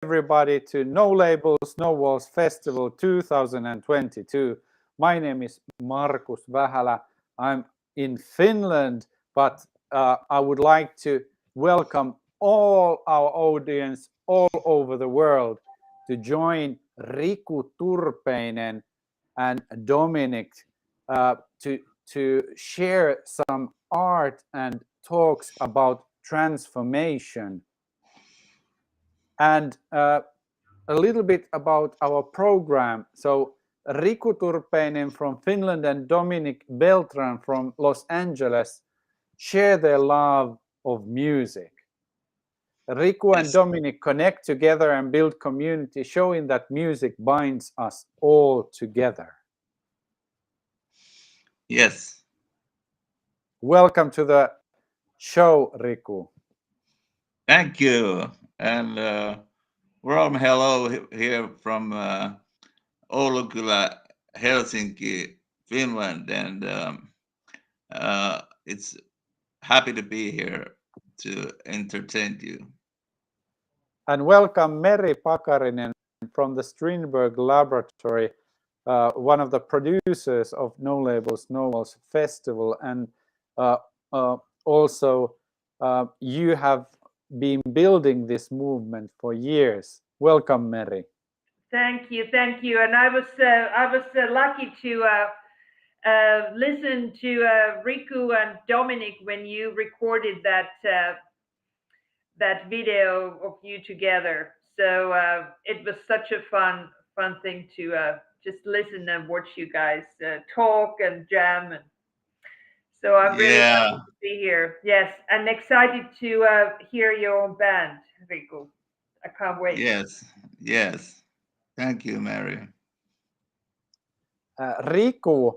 everybody to No Labels, No Walls Festival 2022. My name is Markus Vähälä. I'm in Finland, but I would like to welcome all our audience all over the world to join Riku Turpeinen and Dominic to share some art and talks about transformation. And a little bit about our program. So Riku Turpeinen from Finland and Dominique Beltran from Los Angeles share their love of music. Riku and Dominic connect together and build community, showing that music binds us all together. Yes. Welcome to the show, Riku. Thank you. And warm hello here from Oulukylä, Helsinki, Finland. And it's happy to be here to entertain you. And welcome Meri Pakarinen from the Strindberg Laboratory, one of the producers of No Labels, No Walls Festival. And also you have been building this movement for years. Welcome, Meri. Thank you. And I was lucky to listen to Riku and Dominic when you recorded that video of you together. So it was such a fun thing to just listen and watch you guys talk and jam. And so I'm really happy to be here. Yes, and excited to hear your own band, Riku. I can't wait. Yes. Thank you, Mary. Riku,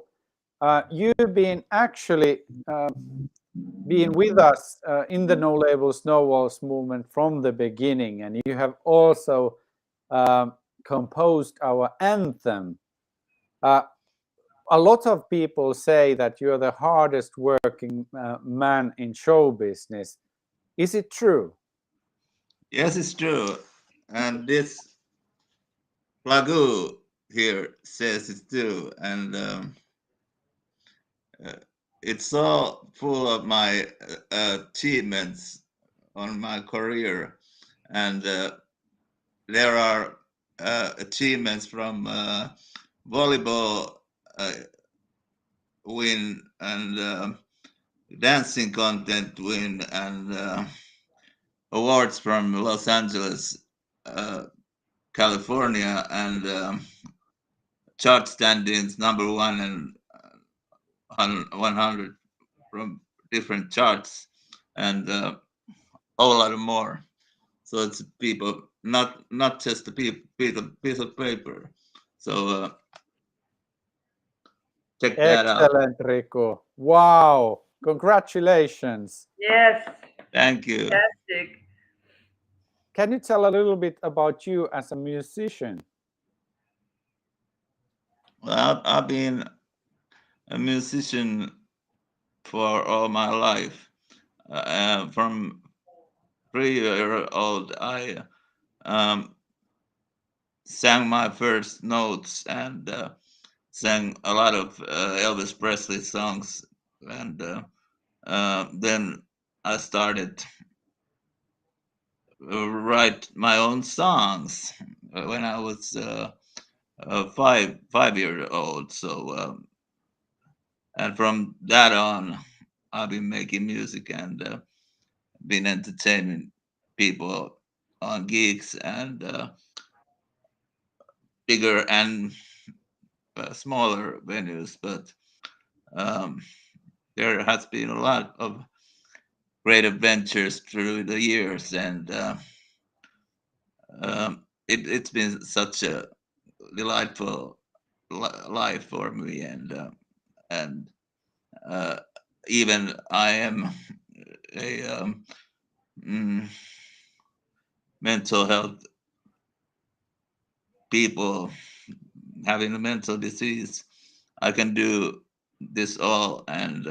you've been actually been with us in the No Labels, No Walls movement from the beginning, and you have also composed our anthem. A lot of people say that you're the hardest working man in show business. Is it true? Yes, it's true. And this Plagu here says it's true. And it's so full of my achievements on my career. And there are achievements from volleyball win and dancing content win and awards from Los Angeles, California, and chart standings #1 and 100 from different charts, and a whole lot more. So it's people, not just a piece of paper. So check that out. Excellent, Riku. Wow. Congratulations. Yes. Thank you. Fantastic. Can you tell a little bit about you as a musician? Well, I've been a musician for all my life. From 3-year-old, I sang my first notes and sang a lot of Elvis Presley songs, and then I started write my own songs when I was 5-year-old. So and from that on, I've been making music and been entertaining people on gigs and bigger and smaller venues, but there has been a lot of great adventures through the years, and it's been such a delightful life for me, and even I am a mental health people having a mental disease. I can do this all and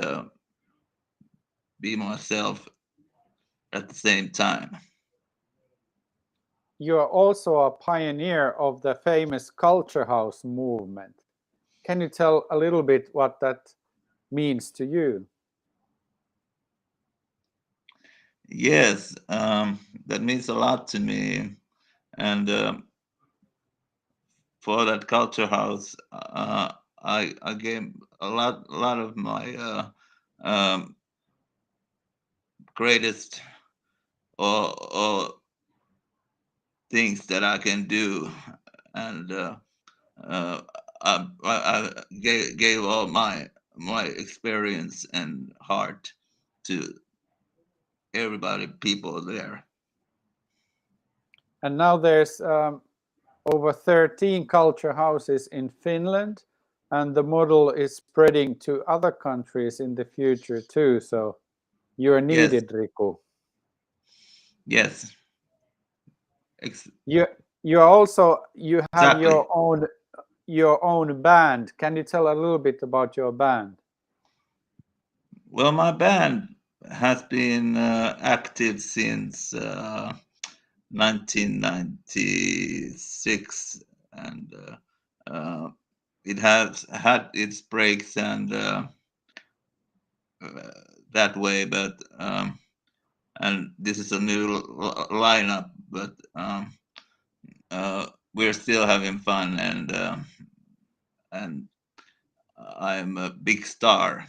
be myself at the same time. you are also a pioneer of the famous culture house movement. Can you tell a little bit what that means to you? Yes, that means a lot to me. And for that culture house, I gave a lot of my greatest or things that I can do, and I gave all my experience and heart to everybody, people there. And now there's over 13 culture houses in Finland, and the model is spreading to other countries in the future too. So you are needed, Yes. Riku. Yes. You have Exactly. your own band. Can you tell a little bit about your band? Well, my band has been active since 1996, and it has had its breaks and that way, but and this is a new lineup, but we're still having fun, and I'm a big star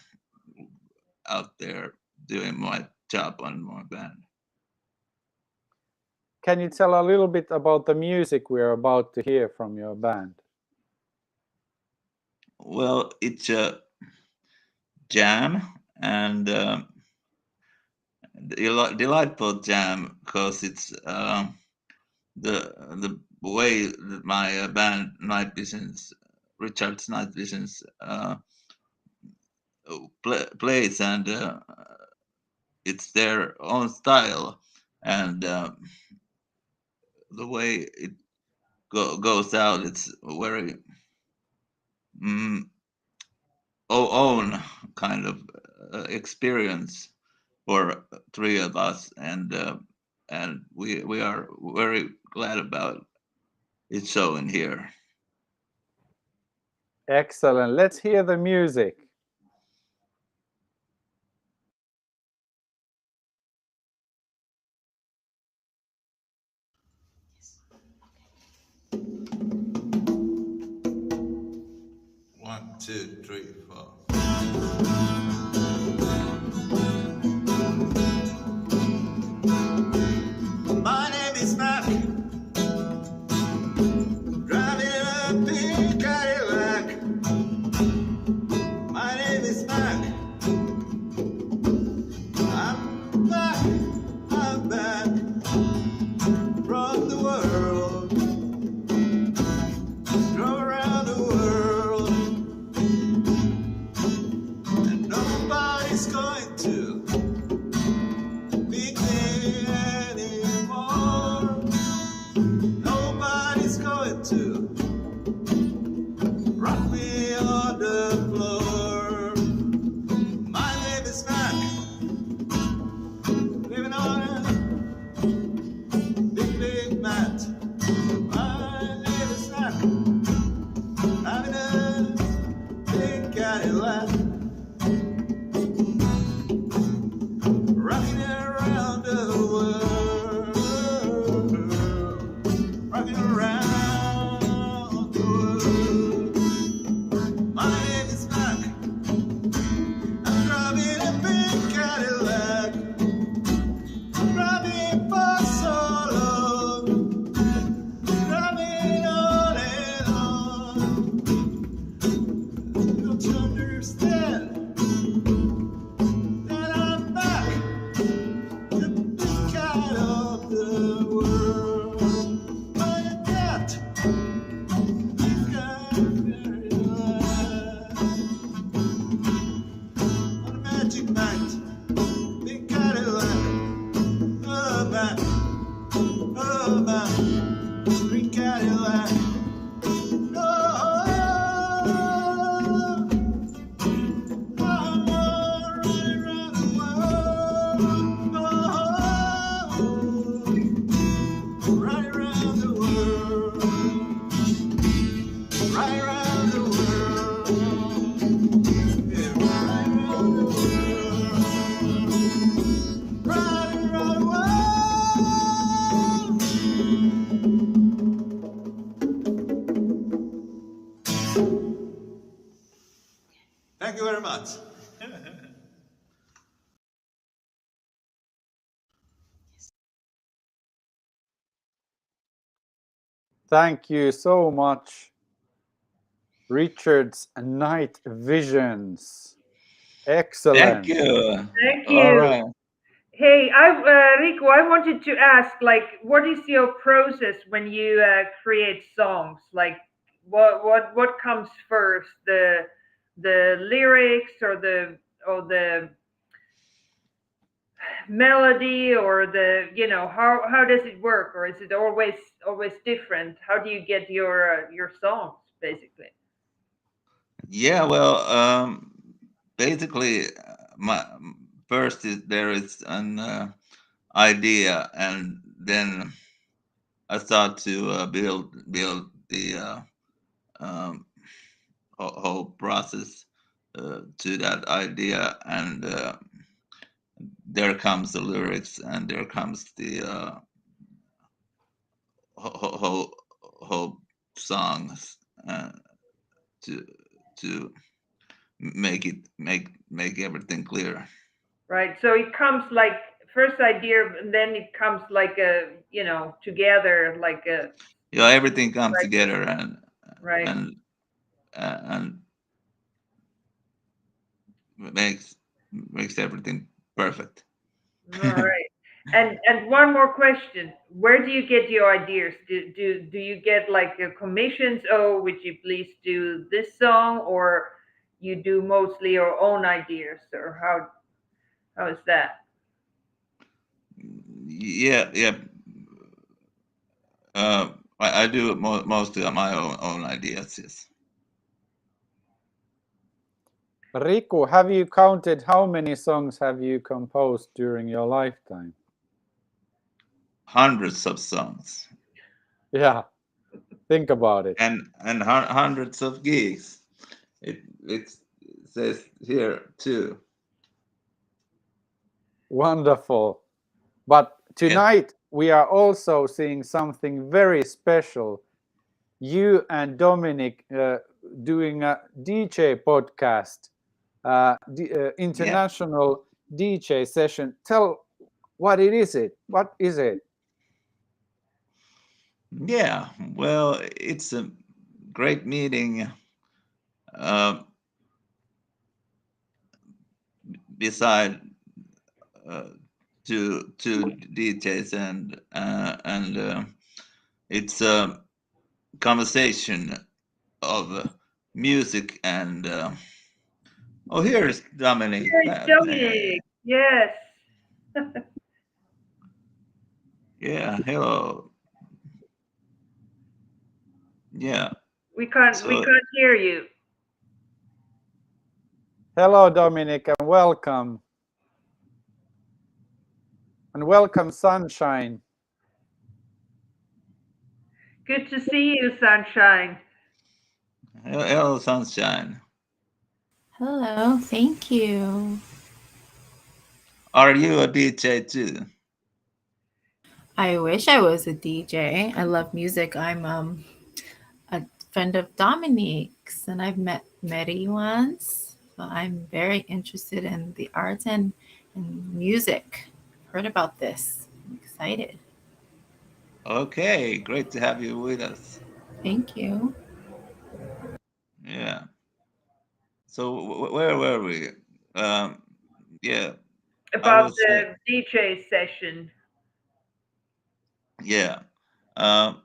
out there doing my job on my band. Can you tell a little bit about the music we're about to hear from your band? Well, it's a jam, and delightful jam, because it's the way that my band Night Visions, Richard's Night Visions, plays, and it's their own style, and the way it goes out, it's very own kind of experience for three of us, and we are very glad about it showing here. Excellent. Let's hear the music. One, two, three, four. My name is Mac, driving a big Cadillac. My name is Mac. I'm back from the world. Drove around the world, and nobody's going to beat me anymore. Nobody's going to rock me on the floor. My name is Mac, living on a big mat. My name is Mac, having a big Cadillac, rocking around the world, rocking around the world. My name is Mac, I'm driving a big Cadillac, I'm driving for so long, driving on and on. Don't you understand that I'm back, the big cat of the world? But at that, big cat very light. On a magic night, big Cadillac, oh man, green Cadillac. Right around much. Thank you so much. Richard's night visions. Excellent. Thank you. Thank All you. right. Hey, Riku, I wanted to ask, like, what is your process when you create songs? Like, what comes first, the lyrics or the melody or the how does it work, or is it always different? How do you get your songs basically? Yeah, well, basically, my first is there is an idea, and then I start to build the um, whole process to that idea, and there comes the lyrics, and there comes the whole songs to to make everything clear. Right. So it comes like first idea, and then it comes like a together like a Yeah, everything comes like together, right. and and makes everything perfect. All right. And one more question. Where do you get your ideas? Do you get like commissions? Oh, would you please do this song, or you do mostly your own ideas, or how is that? Yeah, yeah. I do mostly on my own ideas. Yes, Riku, have you counted how many songs have you composed during your lifetime? hundreds of songs Yeah, think about it. and hundreds of gigs. It says here too. Wonderful. But Yeah, tonight we are also seeing something very special. You and Dominic doing a DJ podcast, yeah, international DJ session. Tell what it is. What is it? yeah. Well, it's a great meeting. Uh, Beside uh, two DJs, and it's a conversation of music and oh, here's Dominique. Hey, Dominic. Yes. Yeah, hello. Yeah, We so can't hear you. Hello, Dominic, and welcome. And welcome, Sunshine. Good to see you, Sunshine. hello, sunshine. Hello, thank you. Are you a DJ too? I wish I was a DJ. I love music. I'm a friend of Dominique's, and I've met Mary once. So I'm very interested in the arts and music. Heard about this. I'm excited. Okay, great to have you with us. Thank you. Yeah. So where were we? Um, yeah, I About was. the DJ session. Yeah. Um,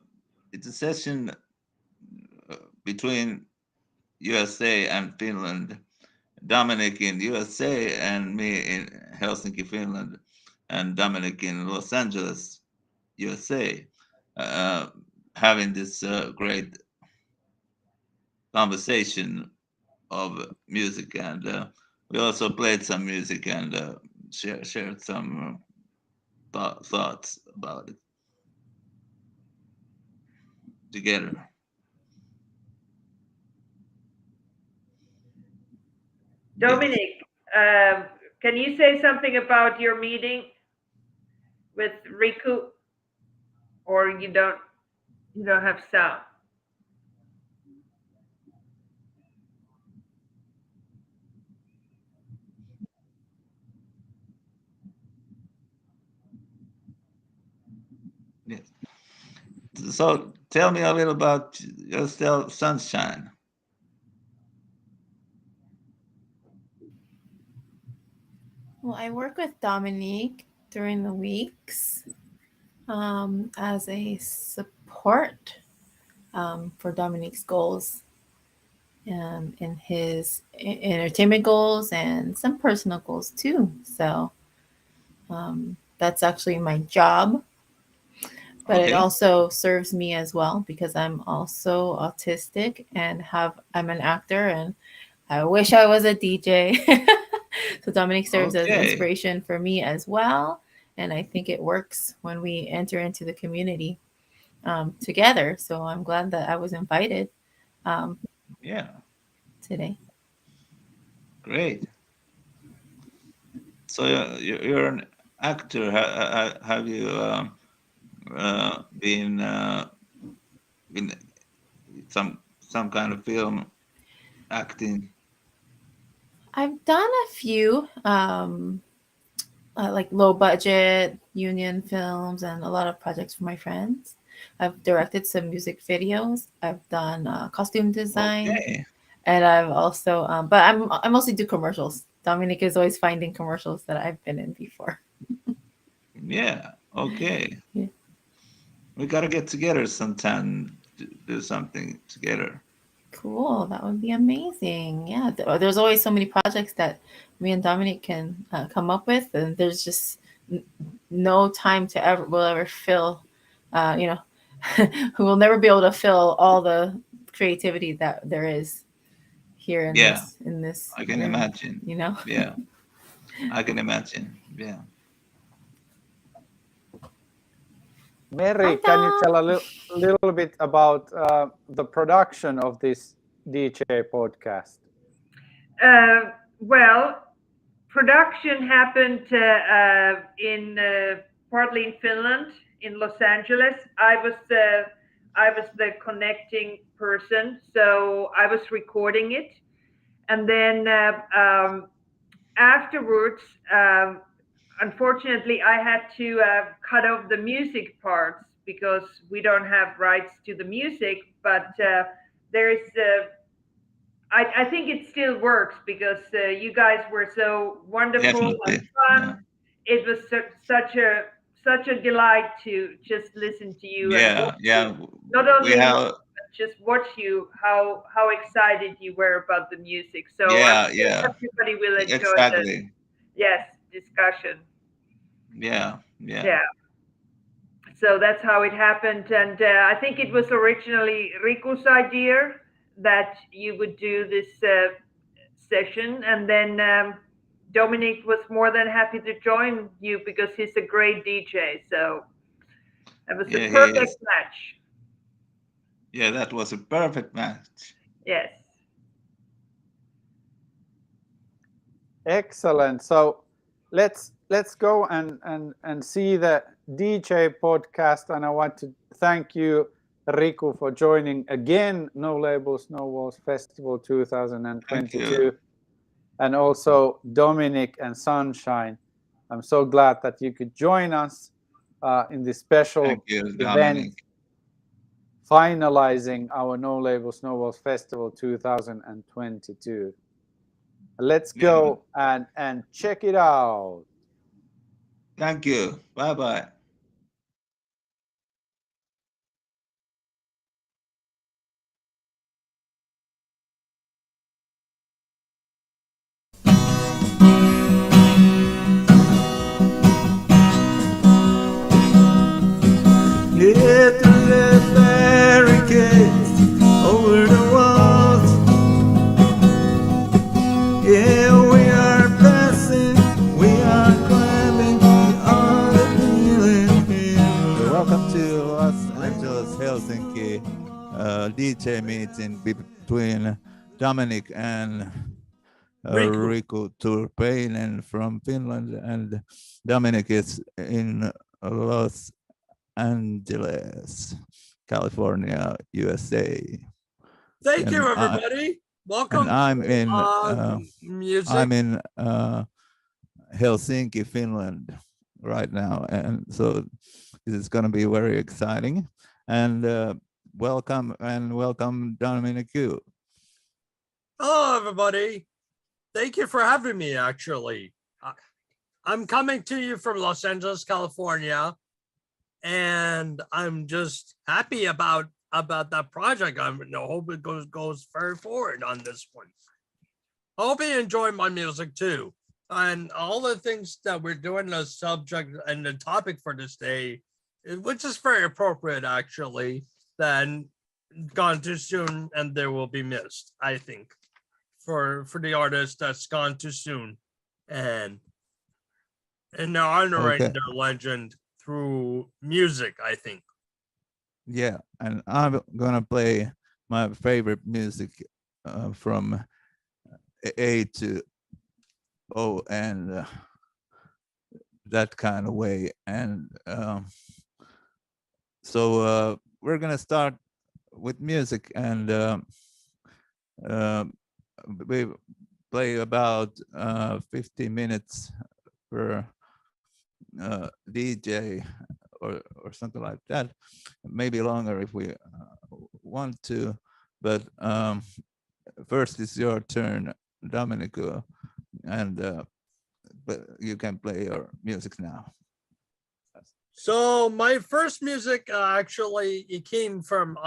it's a session uh, between USA and Finland. Dominic in USA and me in Helsinki, Finland, and Dominic in Los Angeles, USA, uh, having this great conversation of music, and we also played some music and shared some thoughts about it together. Yes. Dominic, can you say something about your meeting with Riku, or you don't have sound? So tell me a little about yourself, Sunshine. Well, I work with Dominique during the weeks as a support for Dominique's goals, in his entertainment goals and some personal goals too. So that's actually my job, but it Okay. also serves me as well because I'm also autistic and I'm an actor, and I wish I was a DJ. So Dominique serves as Okay. inspiration for me as well, and I think it works when we enter into the community together. So I'm glad that I was invited Yeah. today. Great. So you're an actor. Have you been in some kind of film acting? I've done a few like low budget union films and a lot of projects for my friends. I've directed some music videos. I've done costume design, Okay. and I've also, but I mostly do commercials. Dominic is always finding commercials that I've been in before. Yeah. Okay. Yeah. We gotta get together sometime to do something together. Cool, that would be amazing. Yeah, there's always so many projects that me and Dominic can come up with, and there's just no time to ever fill. You know, we will never be able to fill all the creativity that there is here in Yeah, this I can room. imagine. You know. Yeah, I can imagine. Yeah. Mary, Hi, can you tell Dom. a little bit about the production of this DJ podcast? Well, production happened in partly in Finland, in Los Angeles. I was the connecting person, so I was recording it, and then afterwards, unfortunately, I had to cut off the music parts because we don't have rights to the music. But there is I think it still works because you guys were so wonderful and Definitely. Yeah. fun. It was such a delight to just listen to you and Yeah. watch Yeah. you. Not We only have. just watch you how excited you were about the music. So I'm Yeah. sure Yeah. everybody will enjoy the Exactly. discussion. Yeah. Yeah. Yeah. So that's how it happened, and I think it was originally Riku's idea that you would do this session, and then Dominic was more than happy to join you because he's a great DJ. So it was a Yeah. He perfect is. match. Yeah. That was a perfect match. Yes. Excellent. So let's go and see the DJ podcast. And I want to thank you, Riku, for joining again No Labels, No Walls Festival Thank 2022, you. and also Dominic and Sunshine. I'm so glad that you could join us in this special Thank you, event, Dominic. finalizing our No Labels, No Walls Festival 2022. Let's go and check it out. Thank you. Bye bye. Get the barricades over the walls. Yeah, we are passing, we are climbing, we are kneeling here. Welcome to Los Angeles, Helsinki DJ meeting between Dominic and Riku Turpeinen from Finland, and Dominic is in Los Angeles, California, USA. Thank you, everybody. Welcome. And I'm in music. I'm in Helsinki, Finland, right now, and so this is going to be very exciting. and welcome Dominique. Hello, everybody. Thank you for having me, actually. I'm coming to you from Los Angeles, California, and I'm just happy about that project. I hope it goes very forward on this one. I hope you enjoy my music too. And all the things that we're doing, the subject and the topic for this day, which is very appropriate, actually, then Gone Too Soon and There Will Be Missed, I think, for the artist that's gone too soon. And they're honoring their legend through music, I think. Yeah, and I'm gonna play my favorite music from A to O and that kind of way. And so we're gonna start with music, and we play about 15 minutes per DJ or something like that, maybe longer if we want to, but first it's your turn, Dominique, and but you can play your music now. So my first music, actually, it came from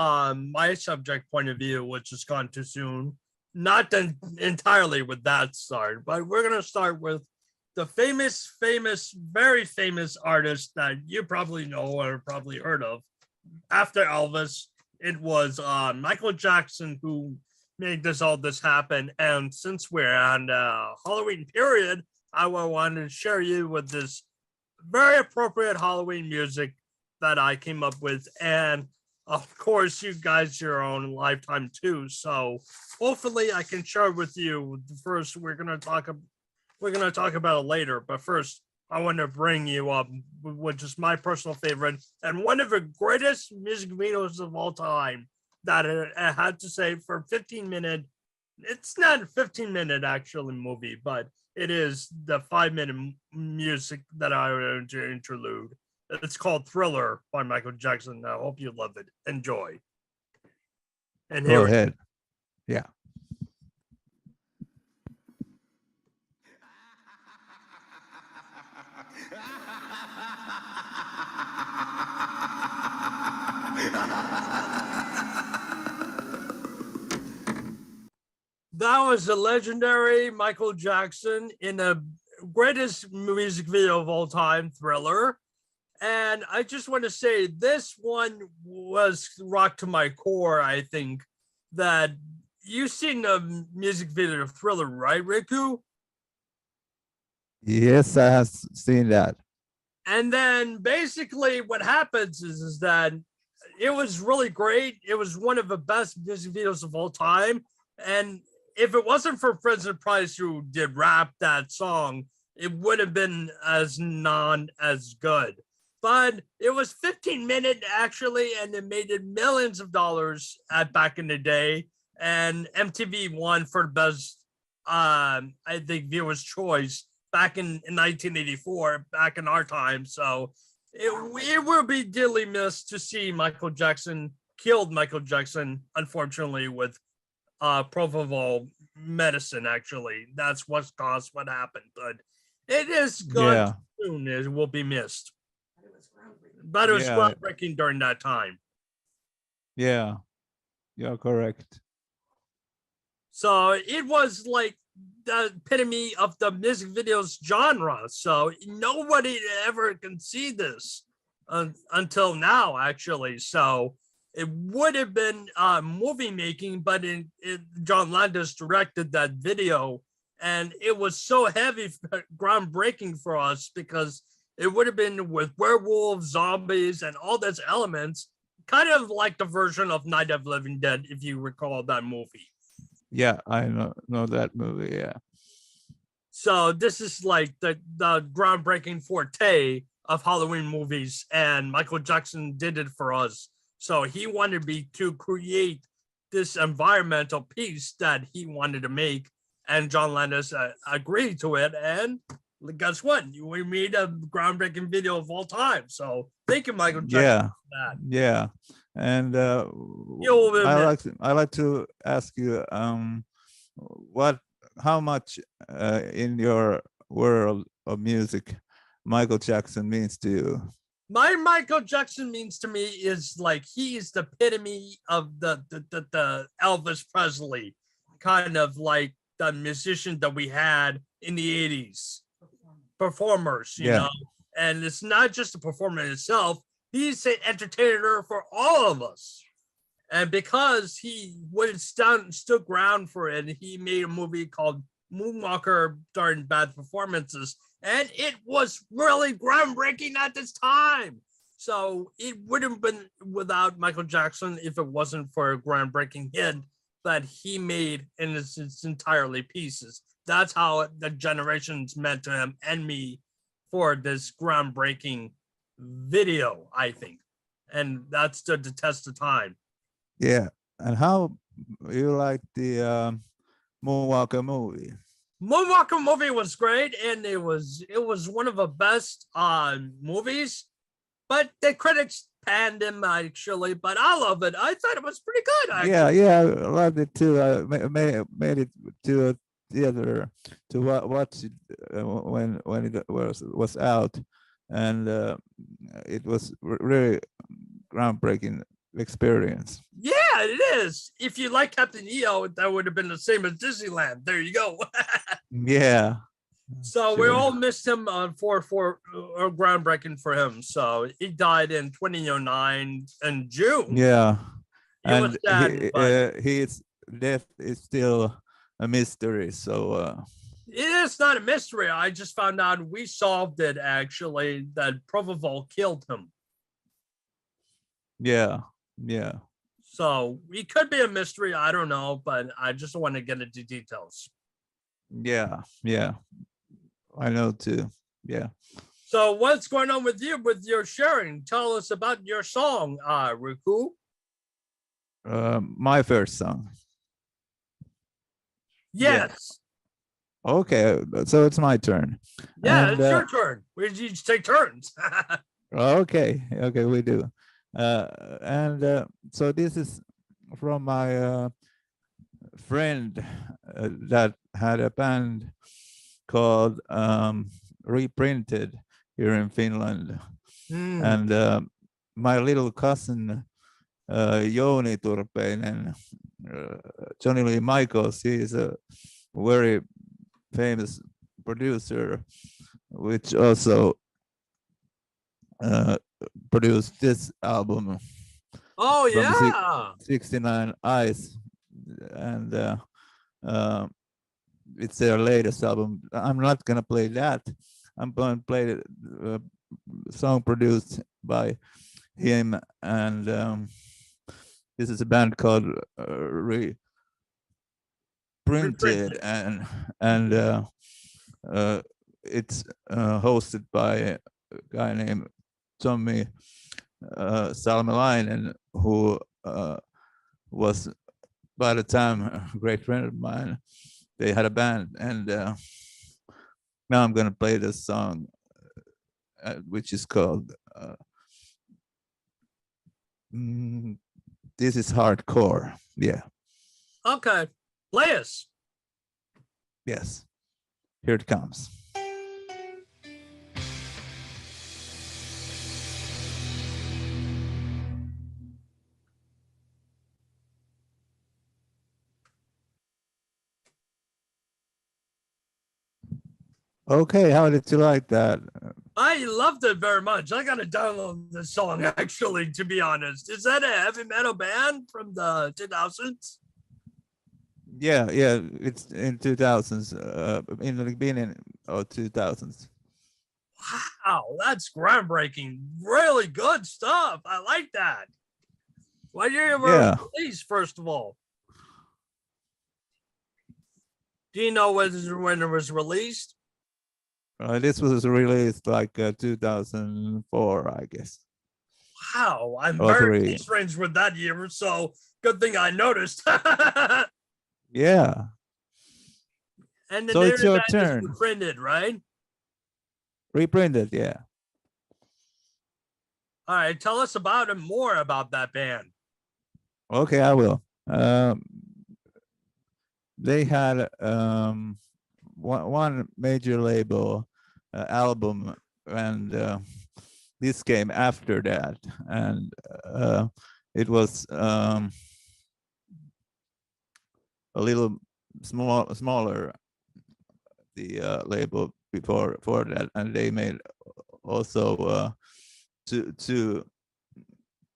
my subject point of view, which is Gone Too Soon. Not entirely with that start, but we're gonna start with the famous, very famous artist that you probably know or probably heard of. After Elvis, it was Michael Jackson who made all this happen. And since we're on the Halloween period, I wanted to share you with this very appropriate Halloween music that I came up with. And of course, you guys, your own lifetime too. So hopefully I can share with you. First, we're gonna talk about it later, but first I want to bring you up, which is my personal favorite and one of the greatest music videos of all time. That I had to say for 15-minute. It's not a 15-minute actually movie, but it is the 5-minute music that I want to interlude. It's called Thriller by Michael Jackson. I hope you love it. Enjoy. And Go ahead. Yeah. That was the legendary Michael Jackson in the greatest music video of all time, Thriller. And I just want to say this one was rock to my core. I think that you've seen the music video of Thriller, right, Riku? Yes, I have seen that. And then basically what happens is that it was really great. It was one of the best music videos of all time. And if it wasn't for President Price, who did rap that song, it would have been as good. But it was 15-minute actually, and it made it millions of dollars back in the day. And MTV won for the best, I think, viewer's choice back in 1984, back in our time. So it will be dearly missed to see Michael Jackson, killed Michael Jackson, unfortunately, with propofol medicine. Actually, that's what caused what happened. But it is gone soon. It will be missed. But it was groundbreaking during that time. Yeah, you're correct. So it was like the epitome of the music videos genre. So nobody ever can see this until now, actually. So it would have been movie making, but John Landis directed that video, and it was so heavy, groundbreaking for us because it would have been with werewolves, zombies, and all those elements, kind of like the version of Night of the Living Dead, if you recall that movie. Yeah, I know that movie. Yeah. So this is like the groundbreaking forte of Halloween movies, and Michael Jackson did it for us. So he wanted me to create this environmental piece that he wanted to make, and John Landis agreed to it. And guess what? We made a groundbreaking video of all time. So thank you, Michael Jackson, for that. Yeah. And will I like to ask you, how much in your world of music Michael Jackson means to you? My Michael Jackson means to me is like he is the epitome of the Elvis Presley kind of like the musician that we had in the 80s. Performers, you know, and it's not just a performer in itself. He's an entertainer for all of us. And because he stood ground for it, he made a movie called Moonwalker during bad performances. And it was really groundbreaking at this time. So it wouldn't have been without Michael Jackson if it wasn't for a groundbreaking hit that he made in its entirely pieces. That's how the generations meant to him and me for this groundbreaking video, I think. And that stood the test of time. Yeah. And how you like the Moonwalker movie? Moonwalker movie was great, and it was one of the best movies, but the critics panned him actually, but I love it. I thought it was pretty good. Actually. Yeah, I loved it too. I made it to a theater to watch it when it was out, and it was really groundbreaking experience. Yeah, it is. If you like Captain EO, that would have been the same as Disneyland. There you go. Yeah. So we all missed him for groundbreaking for him. So he died in 2009 in June. Yeah, It was and sad, his death is still a mystery. So it is not a mystery. I just found out we solved it actually. That Propofol killed him. yeah. So it could be a mystery. I don't know, but I just want to get into details. Yeah. I know too. Yeah. So what's going on with you with your sharing? Tell us about your song, Riku. My first song. Yes. Okay, so it's my turn. Yeah, And, it's your turn. We just take turns. Okay, we do. So this is from my friend that had a band called Reprinted here in Finland. And my little cousin Jouni Turpeinen, Johnny Lee Michaels, he is a very famous producer, which also produced this album. Oh yeah, 69 Eyes, and it's their latest album. I'm not gonna play that. I'm going to play the song produced by him, and this is a band called Reprinted, and it's hosted by a guy named Tommy Salmelainen, who was by the time a great friend of mine. They had a band, and now I'm gonna play this song, which is called This Is Hardcore. Yeah. Okay, play us. Yes, here it comes. Okay, how did you like that? I loved it very much. I gotta download this song actually, to be honest. Is that a heavy metal band from the 2000s? Yeah, it's in 2000s, in the beginning of 2000s. Wow, that's groundbreaking. Really good stuff. I like that. What year was it released, first of all? Do you know when it was released? This was released like 2004, I guess. Wow, I'm very strange with that year, so good thing I noticed. Yeah. And the so it's your turn. Reprinted, right? Reprinted, yeah. All right, tell us more about that band. Okay, I will. They had one major label album, and this came after that, and it was a little smaller, the label before that, and they made also two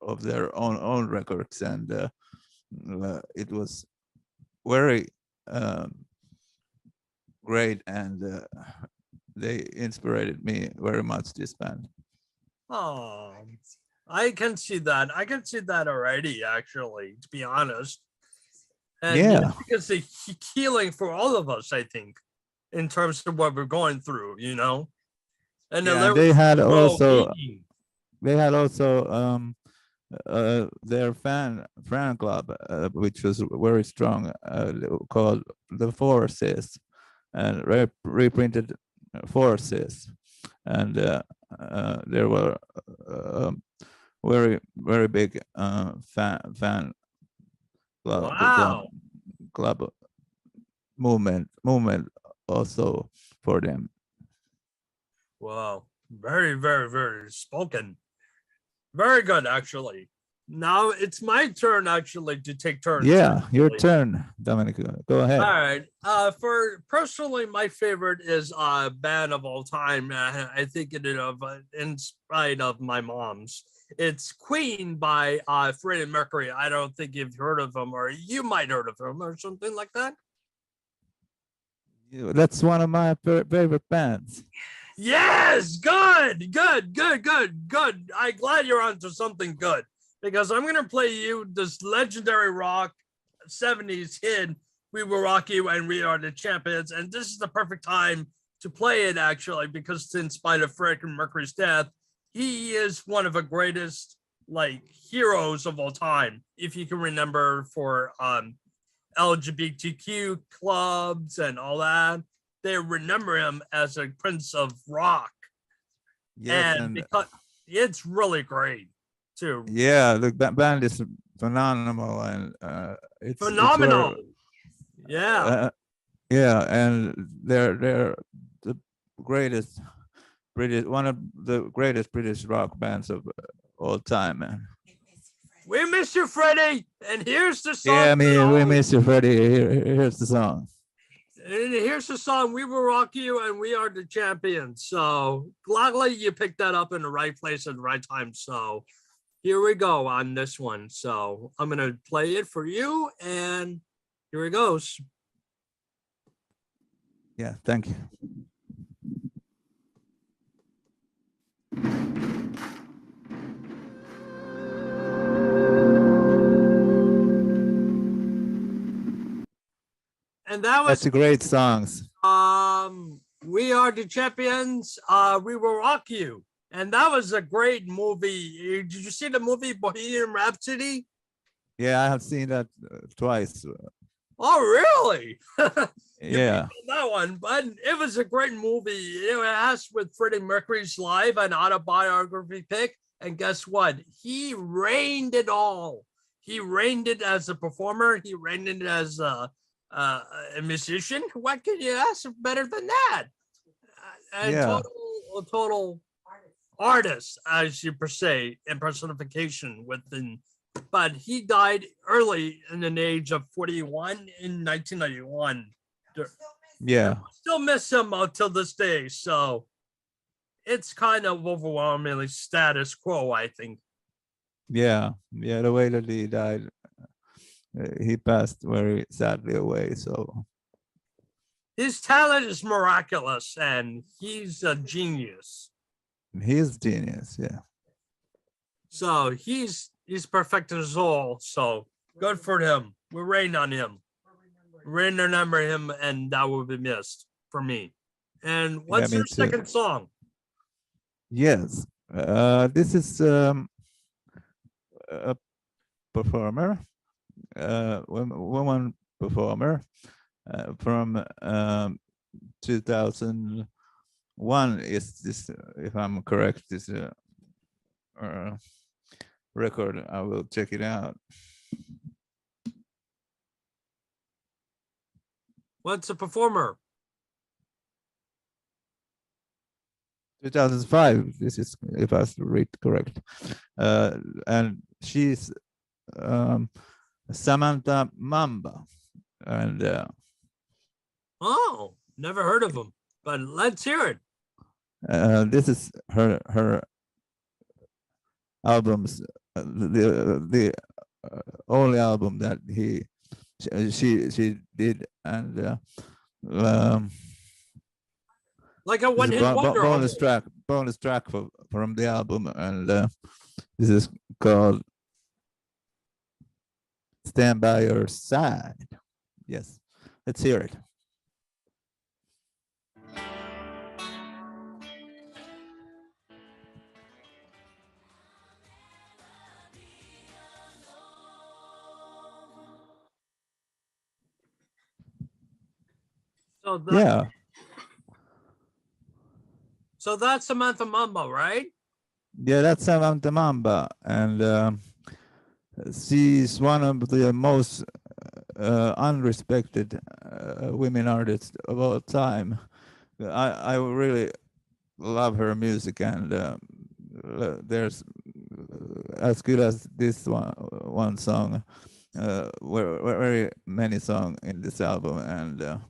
of their own records, and it was very great, and they inspired me very much, this band. Oh, I can see that. I can see that already, actually, to be honest. And Yeah. because it's healing for all of us, I think, in terms of what we're going through, you know. And Yeah, they had also their fan club, which was very strong, called the Forces, and reprinted Forces, and there were very big fan club movement also for them. Wow, very, very, very spoken. Very good, actually. Now it's my turn, actually, to take turns. Yeah, your actually. turn, Dominic. Go ahead. All right. For personally, my favorite is a band of all time. I think in spite of my mom's. It's Queen by Freddie Mercury. I don't think you've heard of them, or you might heard of them, or something like that. That's one of my favorite bands. Yes, good. I'm glad you're onto something good, because I'm gonna play you this legendary rock 70s hit, We Will Rock You and We Are the Champions. And this is the perfect time to play it, actually, because in spite of Freddie Mercury's death, he is one of the greatest heroes of all time. If you can remember, for LGBTQ clubs and all that, they remember him as a prince of rock. Yes, and because it's really great too. Yeah, the band is phenomenal, and it's phenomenal. Yeah, and they're the greatest one of the greatest British rock bands of all time, man. We miss you, Freddie. And here's the song. Yeah, we miss you, Freddie. Here's the song. And here's the song, We Will Rock You and We Are the Champions. So gladly you picked that up in the right place at the right time. So here we go on this one. So I'm going to play it for you, and here it goes. Yeah, thank you. And that's a great songs. We Are the Champions, We Will Rock You. And that was a great movie. Did you see the movie Bohemian Rhapsody? Yeah, I have seen that twice. Oh, really? Yeah. That one, but it was a great movie. It has with Freddie Mercury's live and autobiography pick. And guess what? He reigned it all. He reigned it as a performer. He reigned it as a musician. What can you ask better than that? Total artist, as you per se, in personification within. But he died early in an age of 41 in 1991. Yeah. Still miss him until this day. So it's kind of overwhelmingly status quo, I think. Yeah. The way that he died, he passed very sadly away. So his talent is miraculous, and he's a genius. He's genius, yeah. So he's perfected his all. So good for him. We rain on him. Remember him, and that will be missed for me. And what's your second song? Yes, this is a performer, woman performer from 2001. Is this, if I'm correct, is record. I will check it out. What's a performer? 2005. This is, if I read correct, and she's Samantha Mamba, and Oh, never heard of him, but let's hear it. this is her albums, the only album that she did, and Like a this is one-hit wonder. bonus track from the album, and this is called "Stand by Your Side." Yes, let's hear it. So Yeah. So that's Samantha Mamba, right? Yeah, that's Samantha Mamba, and she's one of the most unrespected women artists of all time. I really love her music, and there's as good as this one song. Were very many songs in this album, and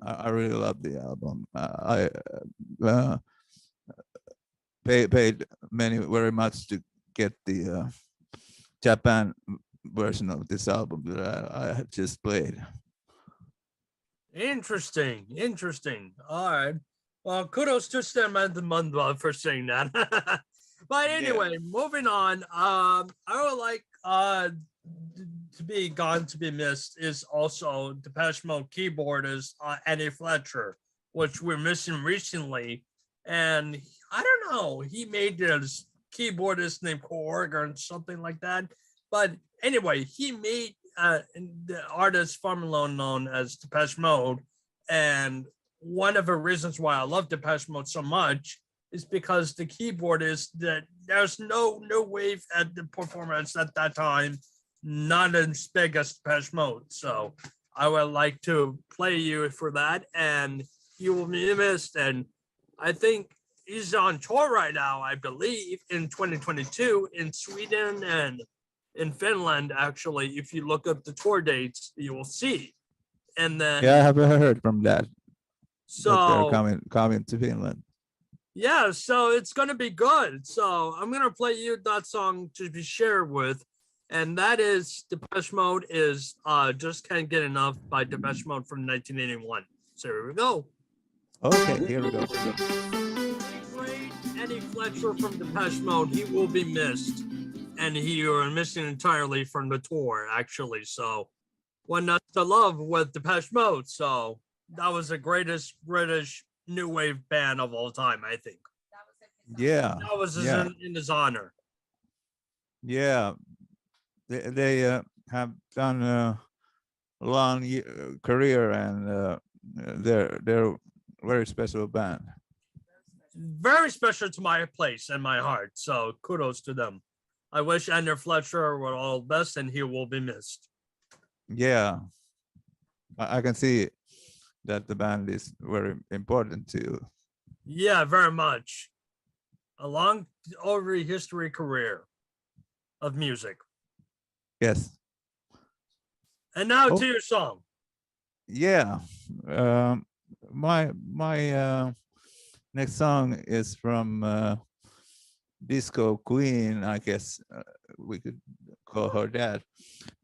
I really love the album. I paid many very much to get the Japan version of this album that I had just played. Interesting. All right. Well, kudos to Samantha Mamba for saying that. But anyway, moving on. I would like to be gone to be missed is also Depeche Mode keyboardist Eddie Fletcher, which we're missing recently. And I don't know, he made this keyboardist named Korg or something like that. But anyway, he made the artist formerly known as Depeche Mode. And one of the reasons why I love Depeche Mode so much is because the keyboard is that there's no wave at the performance at that time, not as big as Depeche Mode. So I would like to play you for that, and you will be missed. And I think he's on tour right now, I believe, in 2022 in Sweden and in Finland. Actually, if you look up the tour dates, you will see. And then Yeah, I haven't heard from that. So they're coming to Finland. Yeah, so it's gonna be good. So I'm gonna play you that song to be shared with, and that is Depeche Mode is Just Can't Get Enough by Depeche Mode from 1981. So here we go. Okay, here we go. Great Eddie Fletcher from Depeche Mode, he will be missed, and he are missing entirely from the tour actually. So one not to love with Depeche Mode. So that was the greatest British new wave band of all time, I think. Yeah, That was in his honor. Yeah, they have done a long career, and they're a very special band. Very special to my place and my heart. So kudos to them. I wish Ender Fletcher were all the best, and he will be missed. Yeah, I can see that the band is very important too. Yeah, very much. A long over history career of music. Yes. And now to your song. Yeah, my next song is from Disco Queen, I guess we could call her that.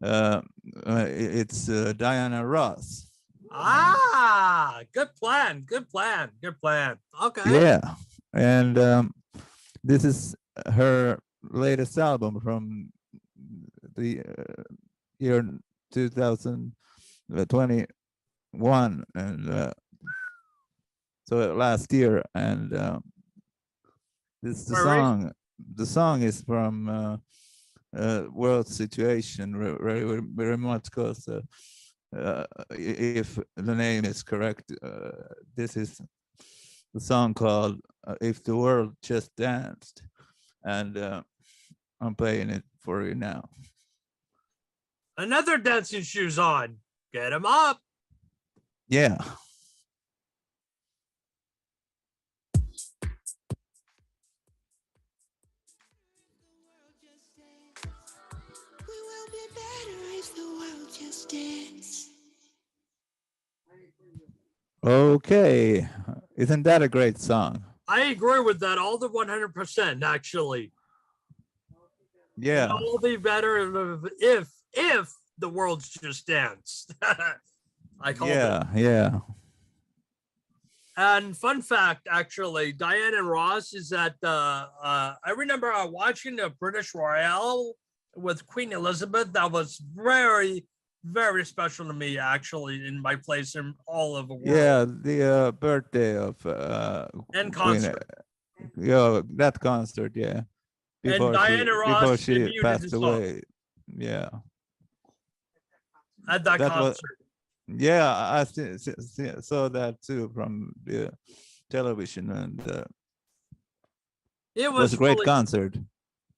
It's Diana Ross. Ah, good plan. Okay. Yeah, and this is her latest album from the year 2021, and so last year, and this the song. The song is from World Situation, very much because if the name is correct, this is the song called "If the World Just Danced," and I'm playing it for you now. Another dancing shoes on. Get him up. Yeah. We will be better if the world just dance. Okay. Isn't that a great song? I agree with that all the 100%, actually. Yeah. It will be better if the world's just danced. I called it. Yeah. And fun fact, actually, Diana Ross is at I remember watching the British Royale with Queen Elizabeth. That was very, very special to me, actually, in my place in all of the world. Yeah, the birthday of And Queen, concert. that concert, yeah. And Diana Ross before she debuted passed the song away. Yeah. at that concert. Yeah, I saw that too from the television, and It was a great really, concert.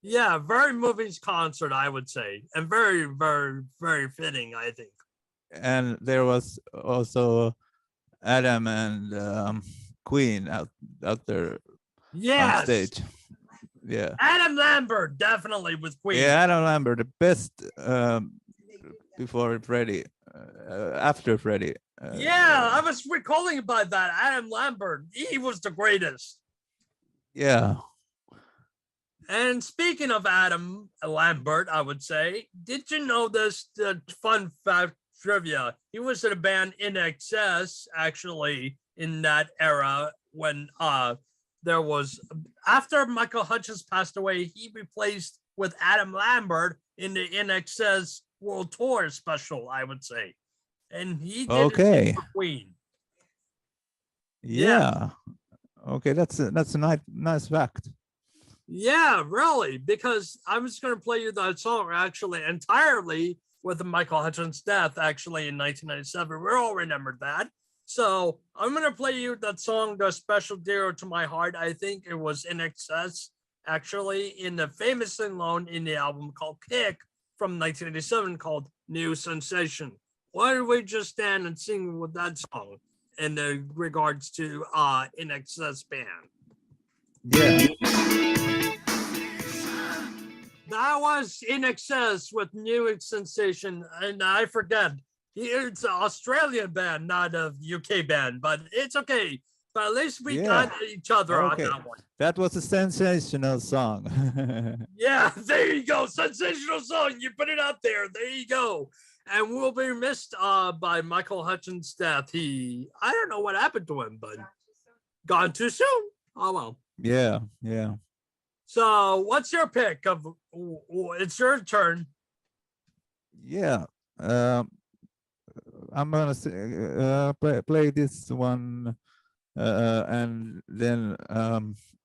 yeah, very moving concert, I would say, and very, very, very fitting, I think. And there was also Adam and Queen out there Yes. on stage. Yeah. Adam Lambert, definitely with Queen. Yeah, Adam Lambert, the best before Freddie, after Freddie. Yeah, I was recalling about that. Adam Lambert, he was the greatest. Yeah. And speaking of Adam Lambert, I would say, did you know this fun fact trivia? He was in a band In Excess, actually, in that era when there was, after Michael Hutchence passed away, he replaced with Adam Lambert in the In Excess World Tour special, I would say. And he did it for Queen. Yeah. Okay, that's a nice fact. Yeah, really, because I was going to play you that song actually entirely with Michael Hutchence' death actually in 1997. We all remembered that. So I'm going to play you that song, The Special Dear to My Heart. I think it was In Excess, actually, in the famous sing-along in the album called Kick from 1987 called New Sensation. Why don't we just stand and sing with that song in regards to In Excess band? Yeah. That was In Excess with New Sensation, and I forget. It's an Australian band, not a UK band, but it's okay. But at least we got each other on that one. That was a sensational song. Yeah, there you go. Sensational song. You put it out there. There you go. And we'll be missed by Michael Hutchence' death. I don't know what happened to him, but gone too soon. Oh, well. Yeah. So what's your pick of, it's your turn. Yeah. I'm gonna play this one, and then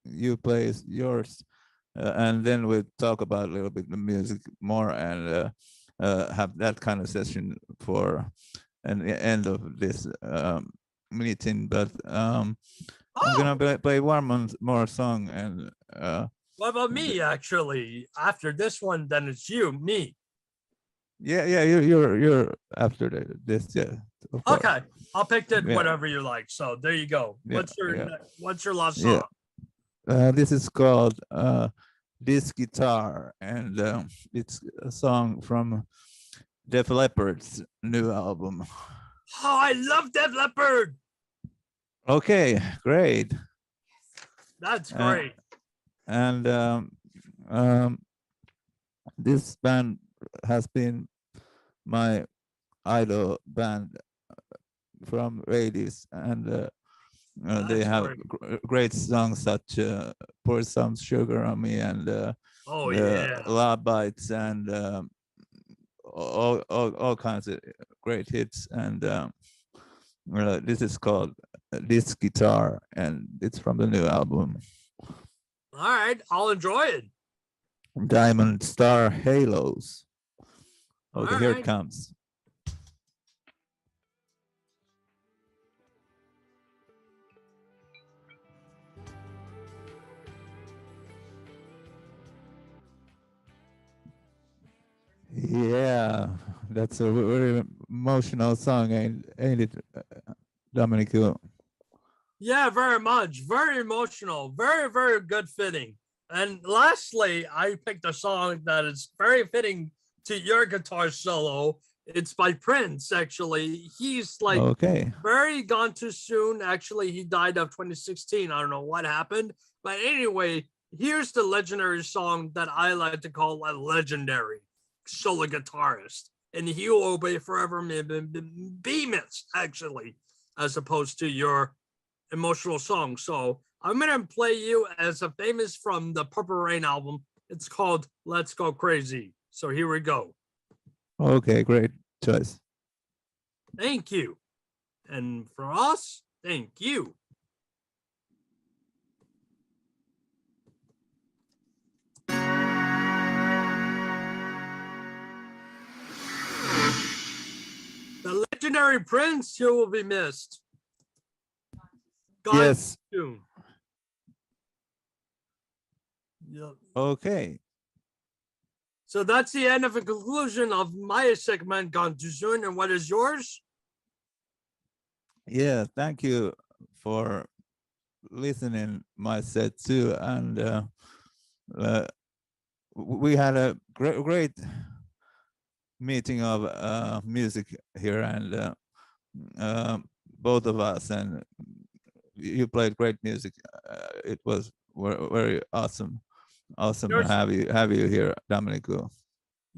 you play yours, and then we'll talk about a little bit the music more, and have that kind of session for an end of this meeting. But I'm gonna play one more song, and what about me? Actually, after this one, then it's me. Yeah, you're after this, yeah. Okay, I'll pick it whatever you like. So there you go. What's your last song? This is called This Guitar, and it's a song from Def Leppard's new album. Oh, I love Def Leppard. Okay, great. That's great. And this band has been my idol band from 80s, and they have great songs such Pour Some Sugar on Me and Love Bites and all kinds of great hits. And this is called This Guitar, and it's from the new album. All right, I'll enjoy it. Diamond Star Halos. Okay, here it comes. Yeah, that's a very emotional song, ain't it, Dominic? Yeah, very much. Very emotional. Very, very good fitting. And lastly, I picked a song that is very fitting to your guitar solo. It's by Prince, actually. He's like Okay. very gone too soon. Actually, he died of 2016. I don't know what happened. But anyway, here's the legendary song that I like to call a legendary solo guitarist. And he will obey forever, be missed, actually, as opposed to your emotional song. So I'm gonna play you as a famous from the Purple Rain album. It's called Let's Go Crazy. So here we go. Okay, great choice. Thank you. And for us, thank you. The legendary Prince, you will be missed. Gone Yes. soon. Yep. Okay. So that's the end of the conclusion of my segment, Gone Too Soon. And what is yours? Yeah, thank you for listening my set too. And we had a great meeting of music here, and both of us, and you played great music. It was very awesome to Yours, have you here, Dominico.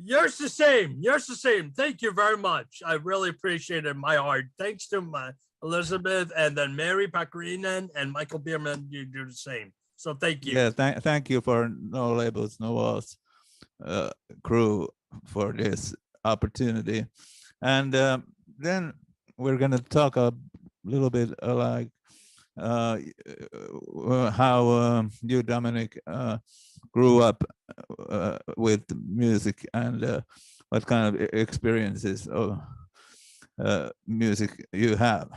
yours the same. Yours the same. Thank you very much. I really appreciate it. My heart. Thanks to my Elizabeth and then Mary Pakarinen and Michael Bierman. You do the same. So thank you. Yeah, thank you for No Labels, No Walls crew for this opportunity. And then we're going to talk a little bit like how you, Dominic, grew up with music, and what kind of experiences of music you have.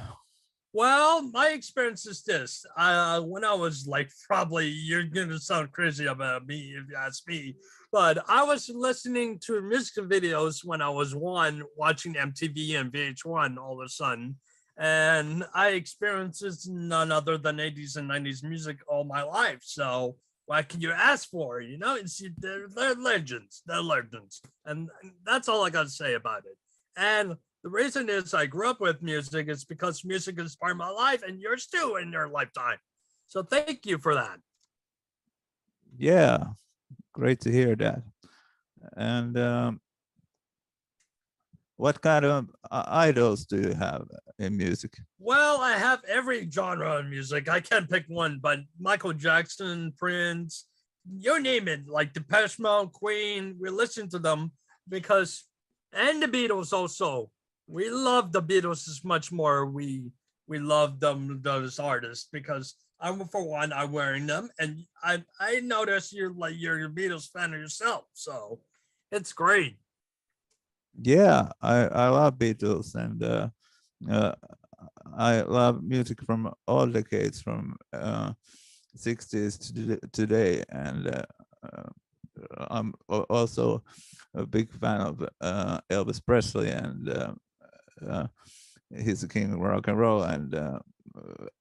Well, my experience is this. When I was like, probably you're gonna sound crazy about me if you ask me, but I was listening to music videos when I was one, watching MTV and VH1 all of a sudden, and I experienced none other than 80s and 90s music all my life. So what can you ask for? You know, they're legends. They're legends, and that's all I got to say about it. And the reason is I grew up with music is because music is part of my life and yours too in your lifetime. So thank you for that. Yeah, great to hear that. And what kind of idols do you have in music? Well, I have every genre of music. I can't pick one, but Michael Jackson, Prince, you name it, like Depeche Mode, Queen, we listen to them because, and the Beatles also. We love the Beatles as much more. We love them, those artists, because I'm for one, I'm wearing them, and I notice you're a Beatles fan yourself, so it's great. Yeah, I love Beatles, and uh, I love music from all decades, from 60s to today, and I'm also a big fan of Elvis Presley, and he's the king of rock and roll, and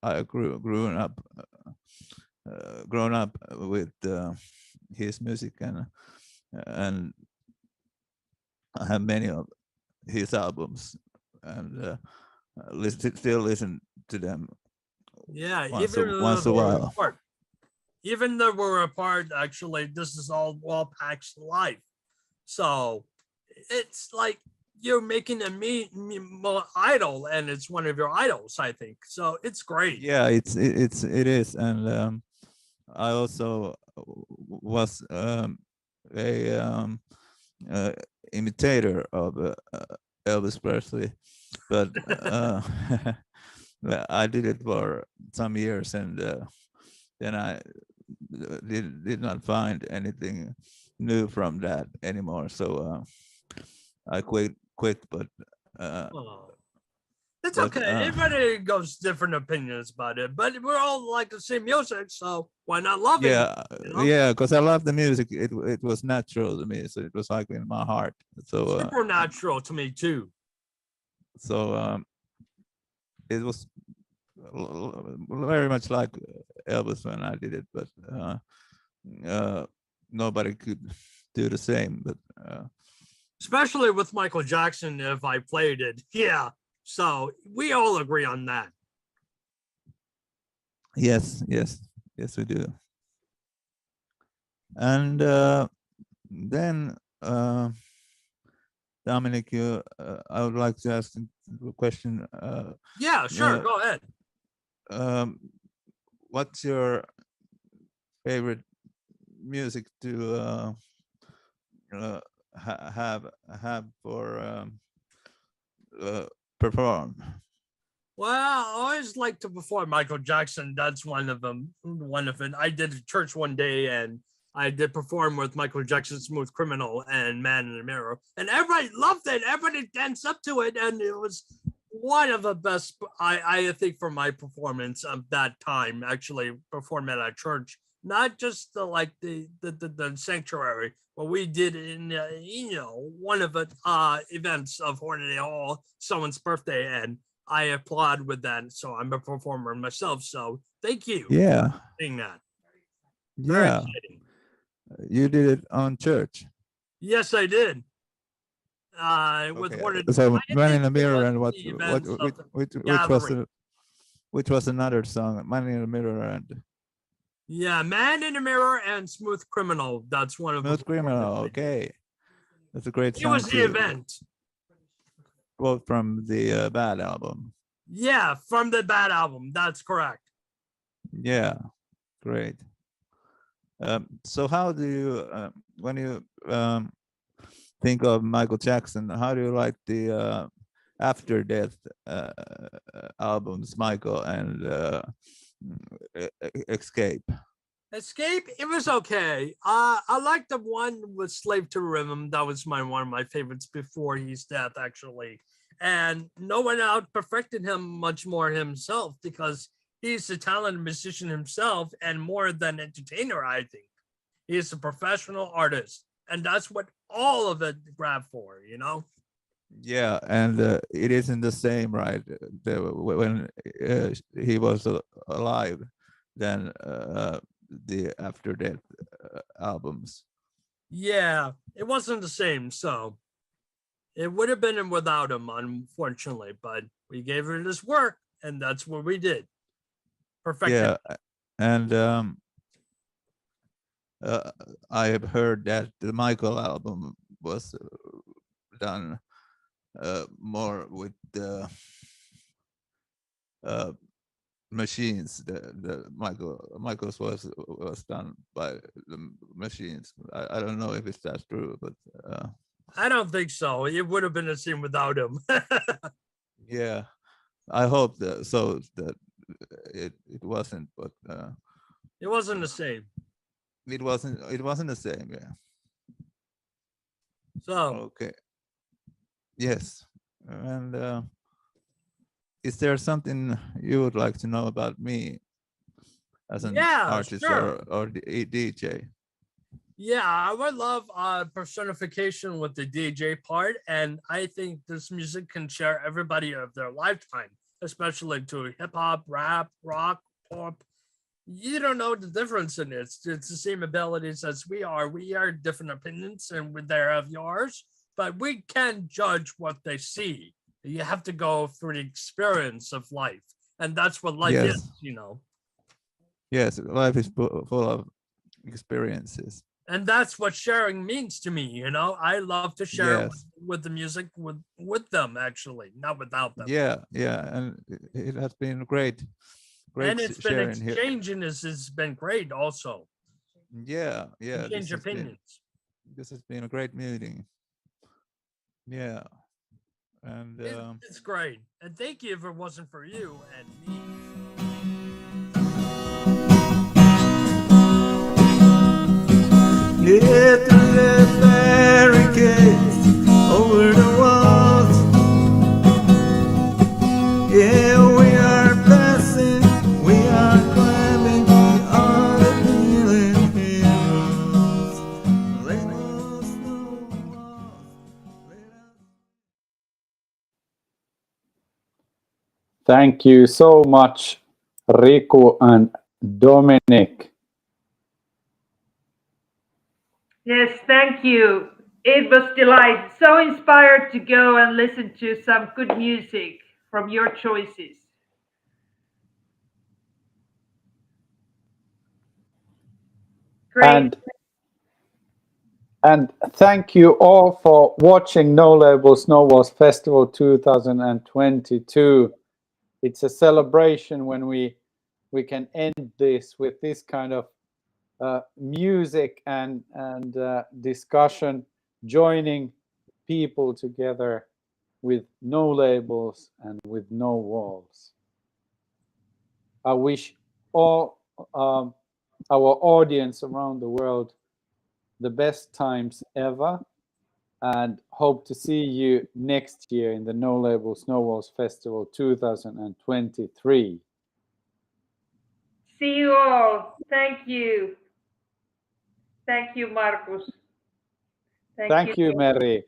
I grown up with his music, and I have many of his albums, and still listen to them Yeah, once a while. apart. Even though we're apart, actually, this is all Pax life. So it's like you're making me more idol, and it's one of your idols, I think. So it's great. Yeah, it is, and I also was a imitator of Elvis Presley, but I did it for some years, and then I did not find anything new from that anymore. So I quit. But Oh. It's But, okay. Everybody goes different opinions about it, but we're all like the same music, so why not love it? Yeah, you know? yeah, because I love the music. It was natural to me, so it was like in my heart. So Supernatural to me too. It was very much like Elvis when I did it, but nobody could do the same. But Especially with Michael Jackson, if I played it. Yeah. So we all agree on that. yes, we do. And then Dominic, I would like to ask a question. Yeah, sure. Go ahead. What's your favorite music to have for perform? Well, I always like to perform Michael Jackson. That's one of them. One of it. I did a church one day, and I did perform with Michael Jackson, "Smooth Criminal" and "Man in the Mirror," and everybody loved it. Everybody danced up to it, and it was one of the best. I think for my performance of that time, actually perform at a church, not just the sanctuary, but we did in one of the events of Hornaday Hall, someone's birthday, and I applaud with that. So I'm a performer myself. So thank you. Yeah. For doing that. Yeah. You did it on church. Yes, I did. With Hornaday. So Man in the Mirror and which was another song? Man in the Mirror and yeah, Man in the Mirror and "Smooth Criminal." That's one of Smooth Criminal. Okay, that's a great song. It was the event. Quote from the Bad album. Yeah, from the Bad album. That's correct. Yeah, great. So how do you, when you think of Michael Jackson, how do you like the after death albums, Michael and Escape? Escape, it was okay. I liked the one with "Slave to the Rhythm." That was one of my favorites before his death, actually. And no one out perfected him much more himself, because he's a talented musician himself and more than entertainer, I think. He's a professional artist, and that's what all of it grabbed for, Yeah, and it isn't the same, right? When he was alive, than the after death albums. Yeah, it wasn't the same, so it would have been without him, unfortunately, but we gave it his work, and that's what we did. Perfect. Yeah, and I have heard that the Michael album was done more with the machines. The Michael's was done by the machines. I don't know if that's true, but I don't think so. It would have been the same without him. Yeah, I hope that it wasn't, but it wasn't the same. It wasn't the same. Yeah. So okay. Yes, and is there something you would like to know about me as an artist, sure. or the DJ? Yeah, I would love personification with the DJ part, and I think this music can share everybody of their lifetime, especially to hip hop, rap, rock, pop. You don't know the difference in it. It's the same abilities as we are. We are different opinions, and they're of yours, but we can judge what they see. You have to go through the experience of life, and that's what life is, Yes, life is full of experiences. And that's what sharing means to me, I love to share with the music with them, actually, not without them. Yeah, and it has been great and it's been here. exchanging. It's been great also. Yeah. Exchange opinions. This has been a great meeting. Yeah. And it's great. And thank you if it wasn't for you and me. Lift the barricades over the walls. Thank you so much, Riku and Dominique. Yes, thank you. It was delight. So inspired to go and listen to some good music from your choices. Great. And thank you all for watching No Labels, No Walls Festival 2022. It's a celebration when we can end this with this kind of music and discussion, joining people together with no labels and with no walls. I wish all our audience around the world the best times ever, and hope to see you next year in the No Labels, No Walls Festival 2023. See you all. Thank you. Thank you, Markus. Thank you, Mary.